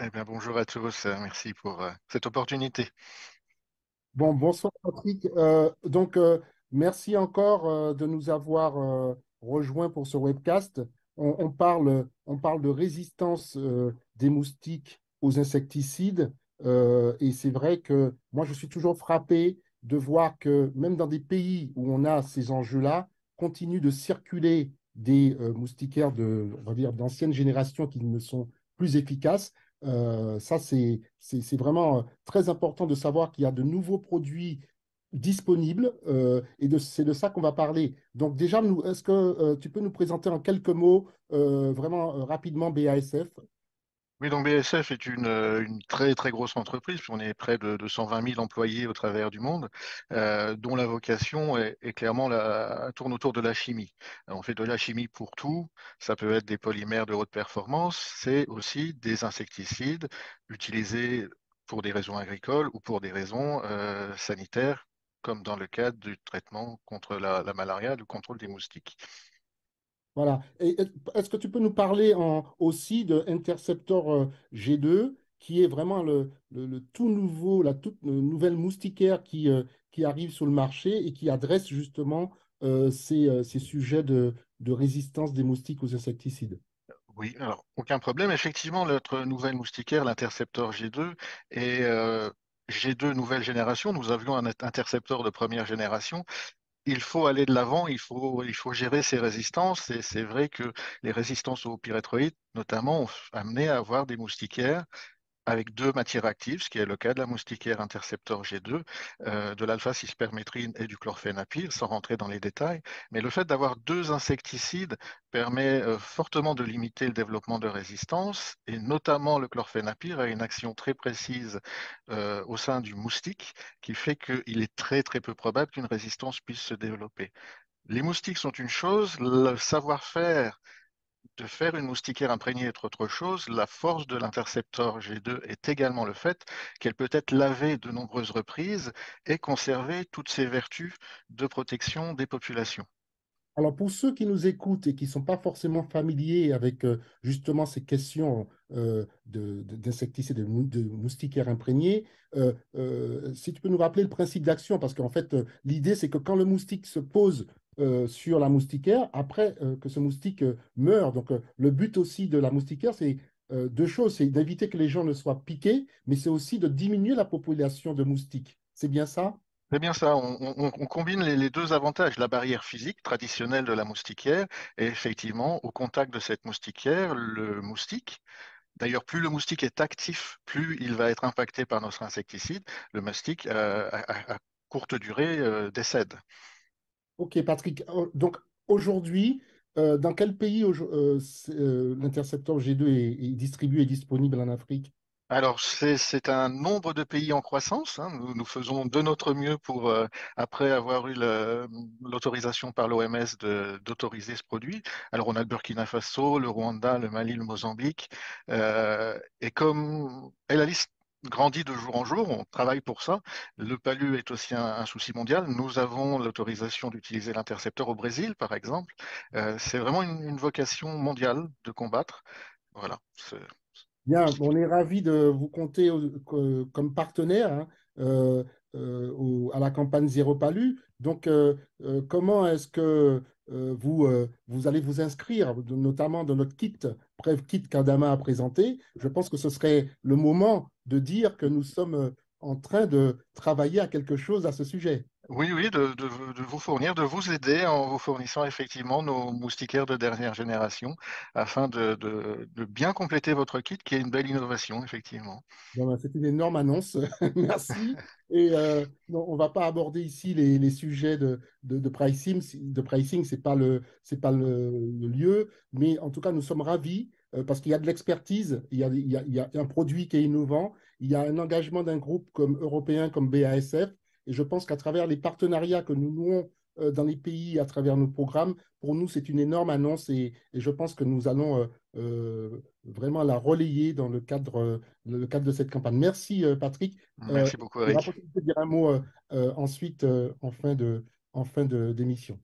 Eh bien, bonjour à tous. Merci pour cette opportunité. Bon, bonsoir Patrick. Merci encore de nous avoir rejoints pour ce webcast. On parle de résistance des moustiques aux insecticides. Et c'est vrai que moi, je suis toujours frappé de voir que même dans des pays où on a ces enjeux-là, continue de circuler des moustiquaires on va dire, d'ancienne génération qui ne sont plus efficaces. C'est vraiment très important de savoir qu'il y a de nouveaux produits disponibles c'est de ça qu'on va parler. Donc déjà, est-ce que tu peux nous présenter en quelques mots vraiment rapidement BASF? Oui, donc BSF est une très très grosse entreprise. On est près de 120 000 employés au travers du monde, dont la vocation est clairement tourne autour de la chimie. On fait de la chimie pour tout. Ça peut être des polymères de haute performance, c'est aussi des insecticides utilisés pour des raisons agricoles ou pour des raisons sanitaires, comme dans le cadre du traitement contre la malaria, du contrôle des moustiques. Voilà. Est-ce que tu peux nous parler aussi de Interceptor G2, qui est vraiment le tout nouveau, la toute nouvelle moustiquaire qui arrive sur le marché et qui adresse justement ces sujets de résistance des moustiques aux insecticides? Oui, alors aucun problème. Effectivement, notre nouvelle moustiquaire, l'Interceptor G2, est G2 nouvelle génération. Nous avions un intercepteur de première génération. Il faut aller de l'avant, il faut gérer ces résistances. Et c'est vrai que les résistances aux pyréthroïdes, notamment, ont amené à avoir des moustiquaires avec deux matières actives, ce qui est le cas de la moustiquaire Interceptor G2, de l'alpha-cispermétrine et du chlorphénapyr, sans rentrer dans les détails. Mais le fait d'avoir deux insecticides permet fortement de limiter le développement de résistance, et notamment le chlorphénapyr a une action très précise au sein du moustique, qui fait qu'il est très très peu probable qu'une résistance puisse se développer. Les moustiques sont une chose, le savoir-faire de faire une moustiquaire imprégnée est autre chose. La force de l'interceptor G2 est également le fait qu'elle peut être lavée de nombreuses reprises et conserver toutes ses vertus de protection des populations. Alors, pour ceux qui nous écoutent et qui ne sont pas forcément familiers avec justement ces questions d'insecticides, de moustiquaires imprégnés, si tu peux nous rappeler le principe d'action, parce qu'en fait, l'idée, c'est que quand le moustique se pose sur la moustiquaire, après que ce moustique meurt, donc le but aussi de la moustiquaire, c'est deux choses, c'est d'éviter que les gens ne soient piqués, mais c'est aussi de diminuer la population de moustiques. C'est bien ça? C'est bien ça, on combine les deux avantages, la barrière physique traditionnelle de la moustiquaire et effectivement, au contact de cette moustiquaire, le moustique. D'ailleurs, plus le moustique est actif, plus il va être impacté par notre insecticide. Le moustique, à courte durée, décède. Ok, Patrick. Donc, aujourd'hui, dans quel pays l'intercepteur G2 est distribué et disponible en Afrique? Alors, c'est un nombre de pays en croissance, hein. Nous faisons de notre mieux pour, après avoir eu l'autorisation par l'OMS d'autoriser ce produit. Alors, on a le Burkina Faso, le Rwanda, le Mali, le Mozambique. Et la liste grandit de jour en jour, on travaille pour ça. Le palu est aussi un souci mondial. Nous avons l'autorisation d'utiliser l'intercepteur au Brésil, par exemple. C'est vraiment une vocation mondiale de combattre. Voilà. Bien, on est ravis de vous compter comme partenaire hein, à la campagne Zéro Palu. Donc, comment est-ce que vous allez vous inscrire, notamment dans notre kit, Preuve Kit qu'Adama a présenté? Je pense que ce serait le moment de dire que nous sommes en train de travailler à quelque chose à ce sujet. Oui, oui, de vous fournir, de vous aider en vous fournissant effectivement nos moustiquaires de dernière génération afin de bien compléter votre kit qui est une belle innovation, effectivement. Bon, ben, c'est une énorme annonce. Merci. Et non, on ne va pas aborder ici les sujets de pricing. De pricing, c'est pas le lieu. Mais en tout cas, nous sommes ravis parce qu'il y a de l'expertise, il y a un produit qui est innovant, il y a un engagement d'un groupe comme européen, comme BASF. Et je pense qu'à travers les partenariats que nous nouons dans les pays, à travers nos programmes, pour nous, c'est une énorme annonce et je pense que nous allons vraiment la relayer dans le cadre de cette campagne. Merci, Patrick. Merci beaucoup, Tu auras Eric. possibilité de dire un mot ensuite en fin d'émission.